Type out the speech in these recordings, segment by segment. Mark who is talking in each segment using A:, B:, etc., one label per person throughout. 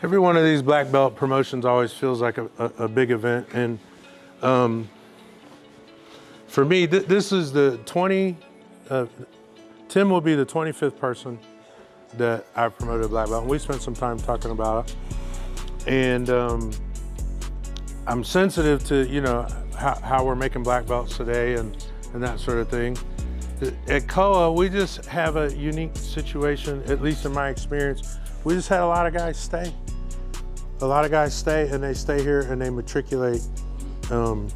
A: Every one of these black belt promotions always feels like a big event. And for me, this is the Tim will be the 25th person that I've promoted a black belt. And we spent some time talking about it. And I'm sensitive to, how we're making black belts today and that sort of thing. At KOA, we just have a unique situation, at least in my experience. We just had a lot of guys stay. A lot of guys stay, and they stay here and they matriculate. I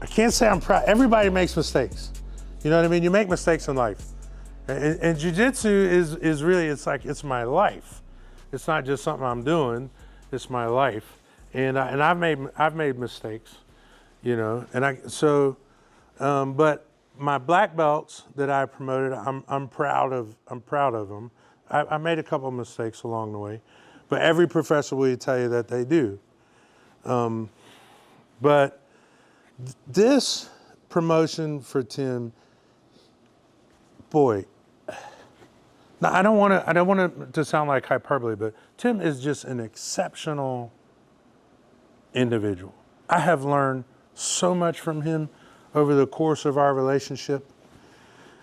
A: can't say I'm proud. Everybody makes mistakes. You know what I mean? You make mistakes in life. And jiu-jitsu is really, it's my life. It's not just something I'm doing, it's my life. And I've made mistakes, but my black belts that I promoted, I'm proud of them. I made a couple of mistakes along the way, but every professor will tell you that they do. But this promotion for Tim, boy, now I don't want it to sound like hyperbole, but Tim is just an exceptional individual. I have learned so much from him over the course of our relationship.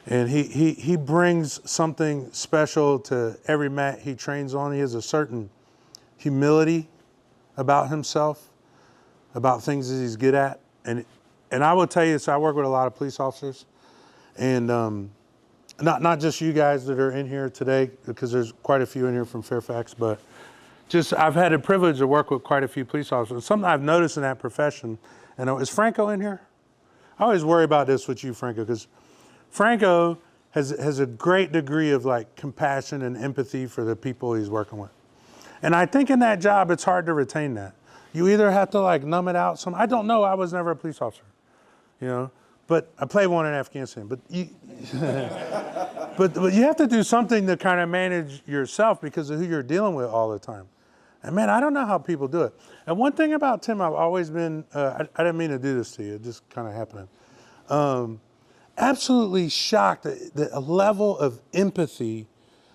A: And he brings something special to every mat he trains on. He has a certain humility about himself, about things that he's good at. And I will tell you, so I work with a lot of police officers, and not just you guys that are in here today, because there's quite a few in here from Fairfax, but just I've had the privilege to work with quite a few police officers. Something I've noticed in that profession, and is Franco in here? I always worry about this with you, Franco, because Franco has a great degree of compassion and empathy for the people he's working with. And I think in that job, it's hard to retain that. You either have to numb it out. I don't know, I was never a police officer, but I played one in Afghanistan. But you, but you have to do something to kind of manage yourself because of who you're dealing with all the time. And man, I don't know how people do it. And one thing about Tim, I've always been, I didn't mean to do this to you, it just kind of happened. Absolutely shocked at the level of empathy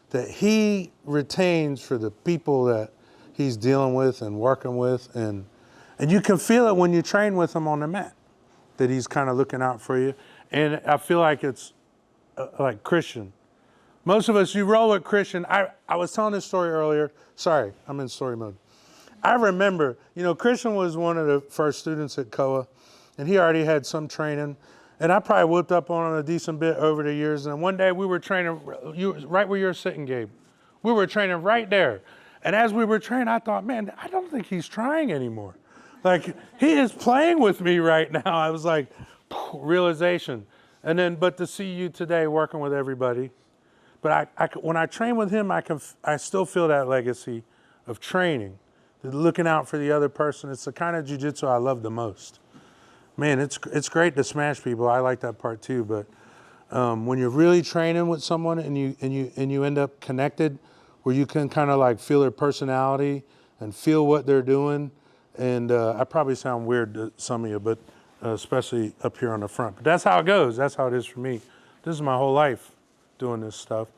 A: that he retains for the people that he's dealing with and working with. And you can feel it when you train with him on the mat, that he's kind of looking out for you. And I feel like it's like Christian. Most of us, you roll with Christian. I was telling this story earlier. Sorry, I'm in story mode. I remember, Christian was one of the first students at KOA, and he already had some training. And I probably whipped up on him a decent bit over the years. And one day we were training, right where you're sitting, Gabe. We were training right there. And as we were training, I thought, man, I don't think he's trying anymore. He is playing with me right now. I was like, realization. And then, but to see you today working with everybody, but when I train with him, I still feel that legacy of training, looking out for the other person. It's the kind of jiu-jitsu I love the most. Man, it's great to smash people. I like that part too. But when you're really training with someone and you end up connected, where you can kind of feel their personality and feel what they're doing. And I probably sound weird to some of you, but especially up here on the front. But that's how it goes. That's how it is for me. This is my whole life doing this stuff.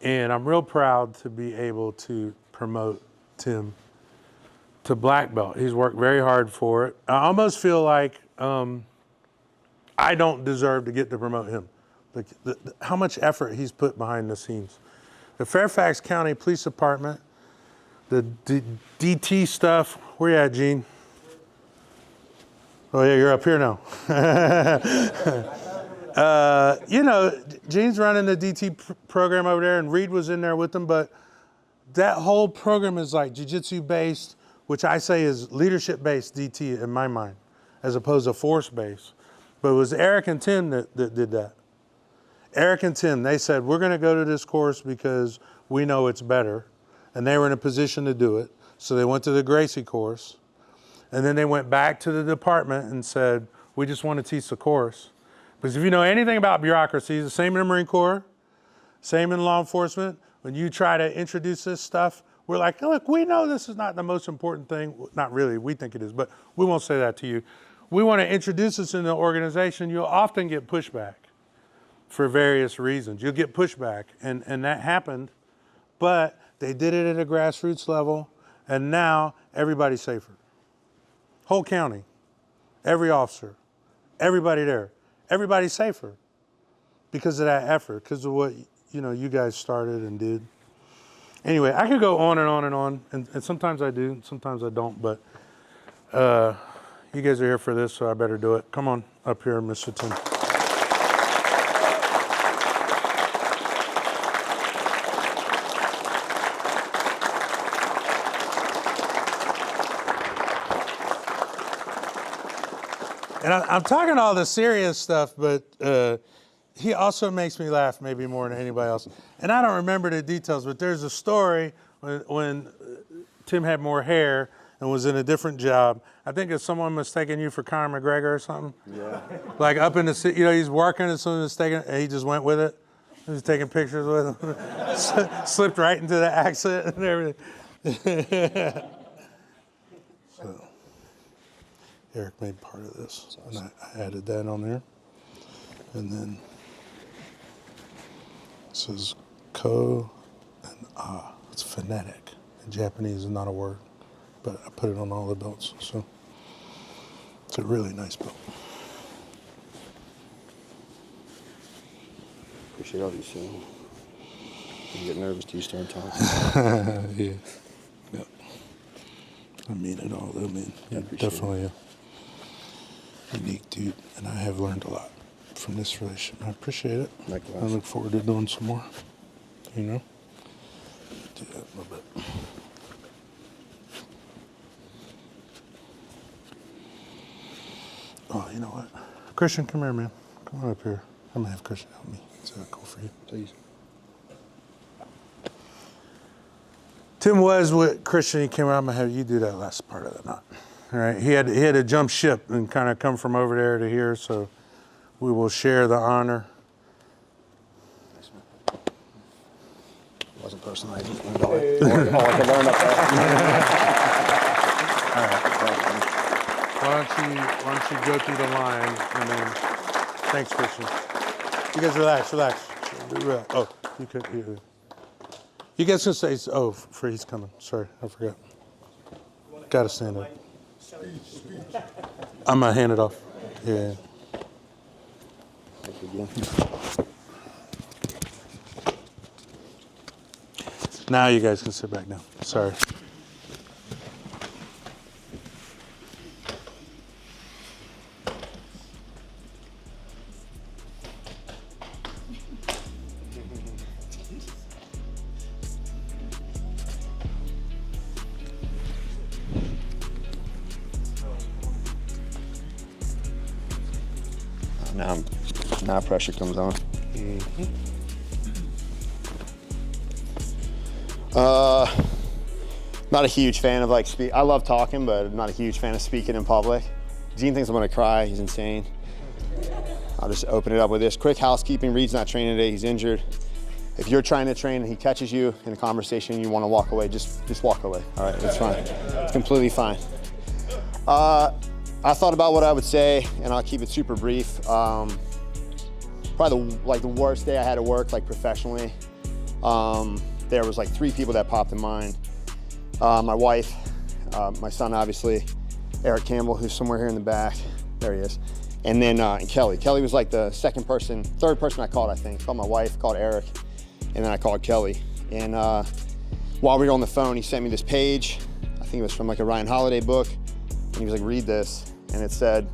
A: And I'm real proud to be able to promote Tim to black belt. He's worked very hard for it. I almost feel like I don't deserve to get to promote him. How much effort he's put behind the scenes. The Fairfax County Police Department, the DT stuff, where you at, Gene? Oh yeah, you're up here now. Gene's running the DT program over there, and Reed was in there with them, but that whole program is jiu-jitsu based, which I say is leadership based DT in my mind, as opposed to force based. But it was Eric and Tim that did that. Eric and Tim, they said, we're gonna go to this course because we know it's better. And they were in a position to do it. So they went to the Gracie course. And then they went back to the department and said, we just want to teach the course. Because if you know anything about bureaucracy, the same in the Marine Corps, same in law enforcement, when you try to introduce this stuff, we're like, look, we know this is not the most important thing. Not really, we think it is, but we won't say that to you. We want to introduce this in the organization. You'll often get pushback for various reasons. You'll get pushback, and that happened. But They did it at a grassroots level, and now everybody's safer. Whole county, every officer, everybody there, everybody's safer because of that effort, because of what you guys started and did. Anyway, I could go on and on and on, and sometimes I do, sometimes I don't, but you guys are here for this, so I better do it. Come on up here, Mr. Tim. And I'm talking all the serious stuff, but he also makes me laugh maybe more than anybody else. And I don't remember the details, but there's a story when Tim had more hair and was in a different job. I think it's someone mistaken you for Conor McGregor or something. Yeah. Like up in the city, he's working and someone mistaken, and he just went with it. He was taking pictures with him. Slipped right into the accent and everything. So, Eric made part of this, and I added that on there. And then it says ko and ah. It's phonetic. In Japanese is not a word, but I put it on all the belts. So it's a really nice belt.
B: Appreciate all these things. You get nervous till you start talking.
A: Yeah. Yep. I mean it all. I mean, you're definitely a unique dude, and I have learned a lot from this relationship. I appreciate it.
B: Likewise.
A: I look forward to doing some more. Do that a little bit. Oh, you know what? Christian, come here, man. Come on up here. I'm gonna have Christian help me. Is that cool for you?
B: Please.
A: Tim was with Christian. He came around. I'm gonna have you do that last part of the knot. All right. He had to jump ship and kind of come from over there to here. So we will share the honor.
B: Nice, man. It wasn't personal. I just learned all I could learn up there.
A: All right. Why don't you go through the line and then thanks, Christian. You guys relax. Oh, you could. You guys can say, oh, he's coming. Sorry, I forgot. Got to stand up. I'm going to hand it off. Yeah. Now you guys can sit back down. Sorry.
B: Now pressure comes on.
A: Mm-hmm.
B: Not a huge fan of I love talking, but I'm not a huge fan of speaking in public. Gene thinks I'm gonna cry, he's insane. I'll just open it up with this. Quick housekeeping, Reed's not training today, he's injured. If you're trying to train and he catches you in a conversation and you wanna walk away, just walk away, all right, it's fine. It's completely fine. I thought about what I would say, and I'll keep it super brief. Probably the worst day I had to work professionally. There was 3 people that popped in mind. My wife, my son obviously, Eric Campbell, who's somewhere here in the back, there he is. And then and Kelly. Kelly was the third person I called, I think. Called my wife, called Eric, and then I called Kelly. And while we were on the phone, he sent me this page. I think it was from a Ryan Holiday book. And he was read this. And it said,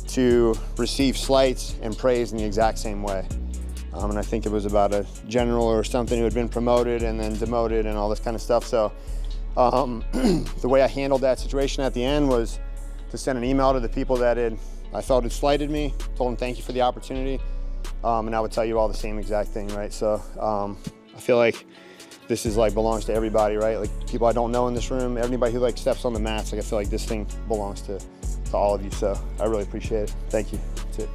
B: to receive slights and praise in the exact same way. And I think it was about a general or something who had been promoted and then demoted and all this kind of stuff. So the way I handled that situation at the end was to send an email to the people that I felt had slighted me, told them thank you for the opportunity, and I would tell you all the same exact thing, right? So I feel like this is belongs to everybody, right? People I don't know in this room, everybody who steps on the mats, I feel like this thing belongs to all of you, so I really appreciate it. Thank you. That's it.